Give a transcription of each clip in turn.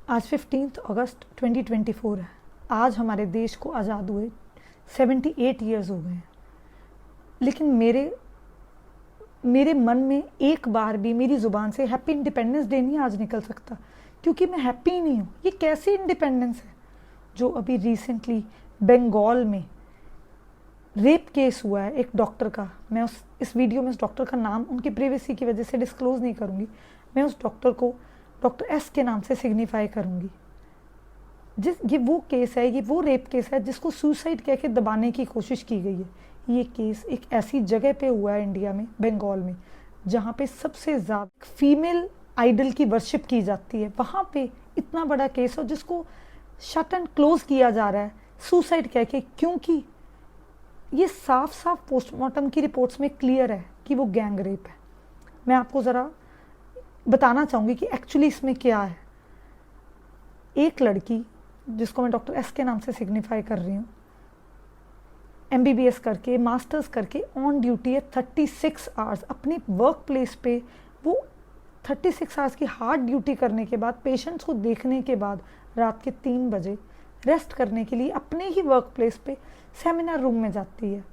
आज 15 अगस्त 2024 है। आज हमारे देश को आज़ाद हुए 78 ईयर्स हो गए हैं। लेकिन मेरे मन में एक बार भी मेरी ज़ुबान से हैप्पी इंडिपेंडेंस डे नहीं आज निकल सकता, क्योंकि मैं हैप्पी ही नहीं हूँ। ये कैसी इंडिपेंडेंस है? जो अभी रिसेंटली बंगाल में रेप केस हुआ है एक डॉक्टर का, मैं इस वीडियो में उस डॉक्टर का नाम उनकी प्रिवेसी की वजह से डिस्क्लोज नहीं करूँगी। मैं उस डॉक्टर को डॉक्टर एस के नाम से सिग्निफाई करूँगी। ये वो केस है, ये वो रेप केस है जिसको सुसाइड कह के दबाने की कोशिश की गई है। ये केस एक ऐसी जगह पे हुआ है इंडिया में, बंगाल में, जहाँ पे सबसे ज़्यादा फीमेल आइडल की वर्शिप की जाती है। वहाँ पे इतना बड़ा केस हो जिसको शट एंड क्लोज किया जा रहा है सुसाइड कह के, क्योंकि ये साफ साफ पोस्टमार्टम की रिपोर्ट्स में क्लियर है कि वो गैंग रेप है। मैं आपको ज़रा बताना चाहूँगी कि एक्चुअली इसमें क्या है। एक लड़की जिसको मैं डॉक्टर एस के नाम से सिग्निफाई कर रही हूँ, MBBS करके, मास्टर्स करके ऑन ड्यूटी है 36 आवर्स अपनी वर्क प्लेस पे। वो 36 आवर्स की हार्ड ड्यूटी करने के बाद, पेशेंट्स को देखने के बाद, रात के 3 बजे रेस्ट करने के लिए अपने ही वर्क प्लेस पे सेमिनार रूम में जाती है।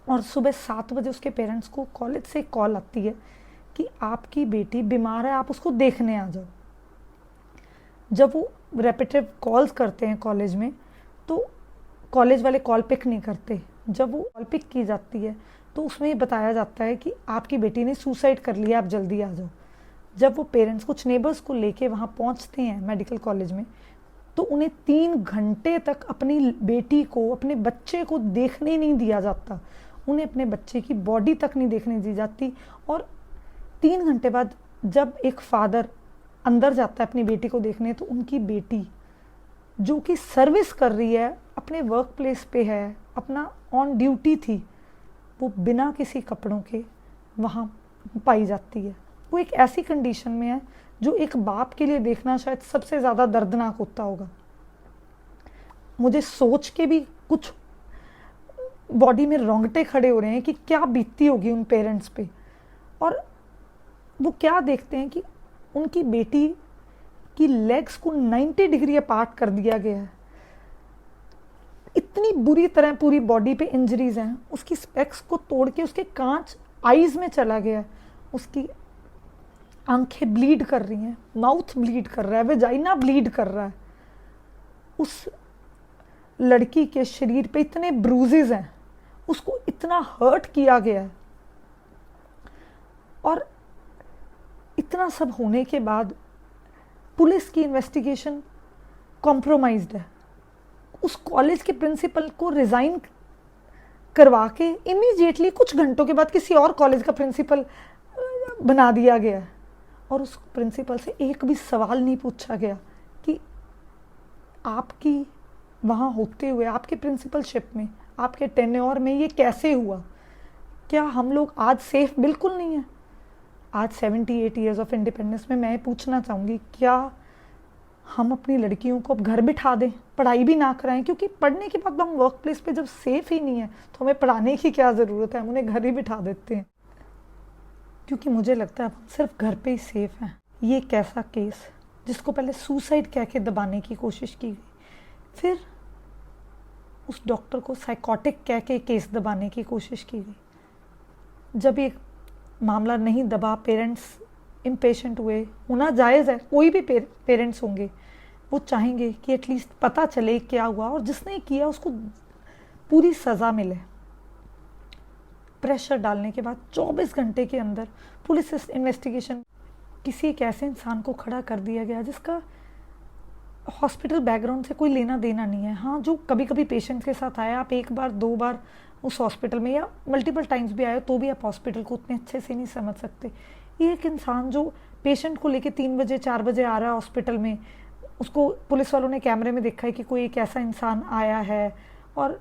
और सुबह 7 बजे उसके पेरेंट्स को कॉलेज से कॉल आती है कि आपकी बेटी बीमार है, आप उसको देखने आ जाओ। जब वो रेपिटेटिव कॉल्स करते हैं कॉलेज में, तो कॉलेज वाले कॉल पिक नहीं करते। जब वो कॉल पिक की जाती है तो उसमें ये बताया जाता है कि आपकी बेटी ने सुसाइड कर लिया, आप जल्दी आ जाओ। जब वो पेरेंट्स कुछ नेबर्स को लेके वहाँ पहुँचते हैं मेडिकल कॉलेज में, तो उन्हें 3 घंटे तक अपनी बेटी को, अपने बच्चे को देखने नहीं दिया जाता। उन्हें अपने बच्चे की बॉडी तक नहीं देखने दी जाती। और 3 घंटे बाद जब एक फादर अंदर जाता है अपनी बेटी को देखने, तो उनकी बेटी जो कि सर्विस कर रही है, अपने वर्क प्लेस पे है, अपना ऑन ड्यूटी थी, वो बिना किसी कपड़ों के वहाँ पाई जाती है। वो एक ऐसी कंडीशन में है जो एक बाप के लिए देखना शायद सबसे ज़्यादा दर्दनाक होता होगा। मुझे सोच के भी कुछ बॉडी में रोंगटे खड़े हो रहे हैं कि क्या बीतती होगी उन पेरेंट्स पे। और वो क्या देखते हैं कि उनकी बेटी की लेग्स को 90 डिग्री अपार्ट कर दिया गया है। इतनी बुरी तरह पूरी बॉडी पे इंजरीज हैं। उसकी स्पेक्स को तोड़ के उसके कांच आईज में चला गया है। उसकी आंखें ब्लीड कर रही हैं, माउथ ब्लीड कर रहा है, वेजाइना ब्लीड कर रहा है। उस लड़की के शरीर पे इतने ब्रूजेस हैं, उसको इतना हर्ट किया गया है। और इतना सब होने के बाद पुलिस की इन्वेस्टिगेशन कॉम्प्रोमाइज्ड है। उस कॉलेज के प्रिंसिपल को रिज़ाइन करवा के इमीडिएटली कुछ घंटों के बाद किसी और कॉलेज का प्रिंसिपल बना दिया गया है। और उस प्रिंसिपल से एक भी सवाल नहीं पूछा गया कि आपकी वहाँ होते हुए, आपके प्रिंसिपलशिप में, आपके टेन्योर में ये कैसे हुआ। क्या हम लोग आज सेफ बिल्कुल नहीं है? आज 78 ईयर्स ऑफ इंडिपेंडेंस में मैं पूछना चाहूँगी, क्या हम अपनी लड़कियों को अब घर बिठा दें, पढ़ाई भी ना कराएं? क्योंकि पढ़ने के बाद हम वर्क प्लेस पे जब सेफ ही नहीं है तो हमें पढ़ाने की क्या ज़रूरत है, हम उन्हें घर ही बिठा देते हैं। क्योंकि मुझे लगता है अब हम सिर्फ घर पे ही सेफ हैं। ये एक ऐसा केस जिसको पहले सुसाइड कह के दबाने की कोशिश की गई, फिर उस डॉक्टर को साइकोटिक कह के केस दबाने की कोशिश की गई। जब ये मामला नहीं दबा, पेरेंट्स इम्पेशेंट हुए, होना जायज़ है, कोई भी पेरेंट्स होंगे वो चाहेंगे कि एटलीस्ट पता चले क्या हुआ और जिसने किया उसको पूरी सज़ा मिले। प्रेशर डालने के बाद 24 घंटे के अंदर पुलिस इन्वेस्टिगेशन, किसी एक ऐसे इंसान को खड़ा कर दिया गया जिसका हॉस्पिटल बैकग्राउंड से कोई लेना देना नहीं है। हाँ, जो कभी कभी पेशेंट के साथ आया, आप 1 बार 2 बार उस हॉस्पिटल में या मल्टीपल टाइम्स भी आए तो भी आप हॉस्पिटल को उतने अच्छे से नहीं समझ सकते। ये एक इंसान जो पेशेंट को लेके 3 बजे 4 बजे आ रहा है हॉस्पिटल में, उसको पुलिस वालों ने कैमरे में देखा है कि कोई एक ऐसा इंसान आया है और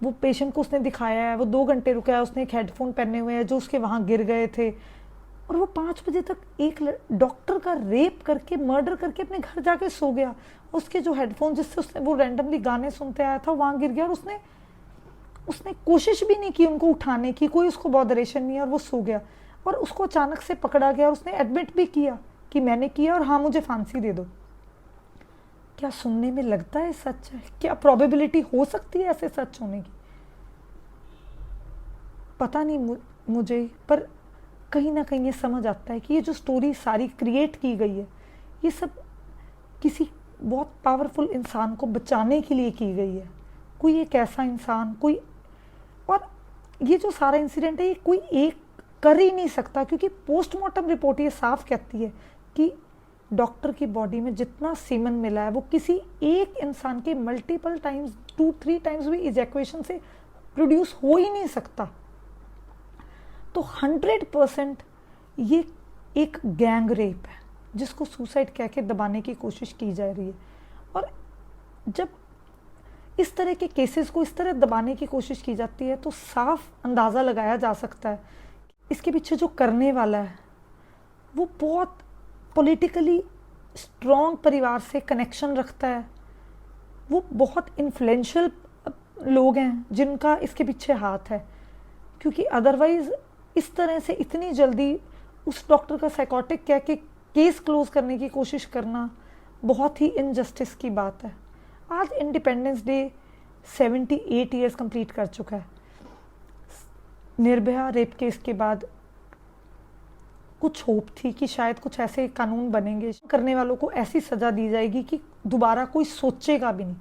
वो पेशेंट को उसने दिखाया है। वो 2 घंटे रुका है, उसने एक हेडफोन पहने हुए हैं जो उसके वहाँ गिर गए थे। और वो 5 बजे तक एक डॉक्टर का रेप करके, मर्डर करके अपने घर जाके सो गया। उसके जो हेडफोन जिससे उसने वो रैंडमली गाने सुनते आया था वहाँ गिर गया और उसने कोशिश भी नहीं की उनको उठाने की, कोई उसको बॉदरेशन नहीं है, और वो सो गया। और उसको अचानक से पकड़ा गया और उसने एडमिट भी किया कि मैंने किया और हाँ मुझे फांसी दे दो। क्या सुनने में लगता है सच है? क्या प्रोबेबिलिटी हो सकती है ऐसे सच होने की? पता नहीं मुझे, पर कहीं ना कहीं ये समझ आता है कि ये जो स्टोरी सारी क्रिएट की गई है, ये सब किसी बहुत पावरफुल इंसान को बचाने के लिए की गई है। कोई एक ऐसा इंसान, कोई, और ये जो सारा इंसिडेंट है ये कोई एक कर ही नहीं सकता, क्योंकि पोस्टमार्टम रिपोर्ट ये साफ कहती है कि डॉक्टर की बॉडी में जितना सीमन मिला है वो किसी एक इंसान के मल्टीपल टाइम्स, 2-3 टाइम्स भी इजैकुएशन से प्रोड्यूस हो ही नहीं सकता। तो 100% ये एक गैंग रेप है जिसको सुसाइड कह के दबाने की कोशिश की जा रही है। और जब इस तरह के केसेस को इस तरह दबाने की कोशिश की जाती है तो साफ अंदाज़ा लगाया जा सकता है इसके पीछे जो करने वाला है वो बहुत पॉलिटिकली स्ट्रॉन्ग परिवार से कनेक्शन रखता है, वो बहुत इन्फ्लुएंशियल लोग हैं जिनका इसके पीछे हाथ है। क्योंकि अदरवाइज इस तरह से इतनी जल्दी उस डॉक्टर का साइकोटिक कह के केस क्लोज करने की कोशिश करना बहुत ही इनजस्टिस की बात है। आज इंडिपेंडेंस डे 78 ईयर्स कंप्लीट कर चुका है। निर्भया रेप केस के बाद कुछ होप थी कि शायद कुछ ऐसे कानून बनेंगे, करने वालों को ऐसी सज़ा दी जाएगी कि दोबारा कोई सोचेगा भी नहीं।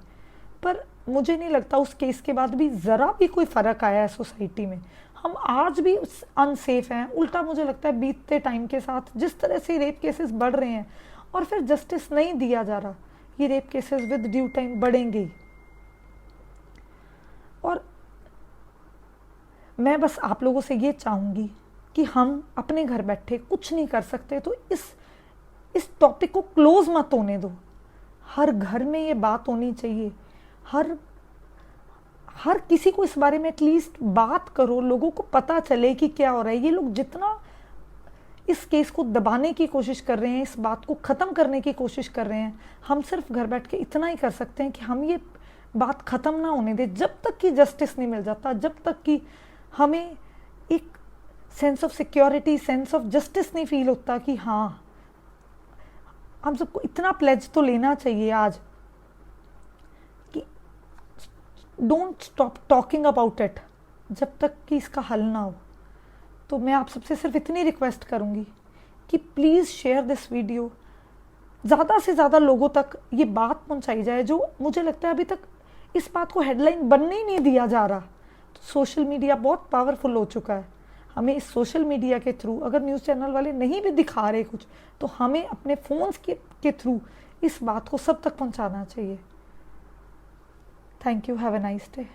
पर मुझे नहीं लगता उस केस के बाद भी ज़रा भी कोई फ़र्क आया है सोसाइटी में। हम आज भी अनसेफ हैं। उल्टा मुझे लगता है बीतते टाइम के साथ जिस तरह से रेप केसेस बढ़ रहे हैं और फिर जस्टिस नहीं दिया जा रहा, ये rape cases with due time बढ़ेंगे। और मैं बस आप लोगों से ये चाहूँगी कि हम अपने घर बैठे कुछ नहीं कर सकते तो इस टॉपिक को क्लोज मत होने दो। हर घर में ये बात होनी चाहिए, हर किसी को इस बारे में एटलीस्ट बात करो, लोगों को पता चले कि क्या हो रहा है। ये लोग जितना इस केस को दबाने की कोशिश कर रहे हैं, इस बात को ख़त्म करने की कोशिश कर रहे हैं, हम सिर्फ घर बैठ के इतना ही कर सकते हैं कि हम ये बात ख़त्म ना होने दें जब तक कि जस्टिस नहीं मिल जाता, जब तक कि हमें एक sense of security, sense of justice नहीं फील होता कि हाँ, हम सबको इतना प्लेज तो लेना चाहिए आज कि don't stop talking about it जब तक कि इसका हल ना हो। तो मैं आप सबसे सिर्फ इतनी रिक्वेस्ट करूँगी कि प्लीज़ शेयर दिस वीडियो, ज़्यादा से ज़्यादा लोगों तक ये बात पहुँचाई जाए। जो मुझे लगता है अभी तक इस बात को हेडलाइन बनने ही नहीं दिया जा रहा। तो सोशल मीडिया बहुत पावरफुल हो चुका है। हमें इस सोशल मीडिया के थ्रू, अगर न्यूज़ चैनल वाले नहीं भी दिखा रहे कुछ, तो हमें अपने फ़ोन्स के थ्रू इस बात को सब तक पहुँचाना चाहिए। Thank you, have a nice day.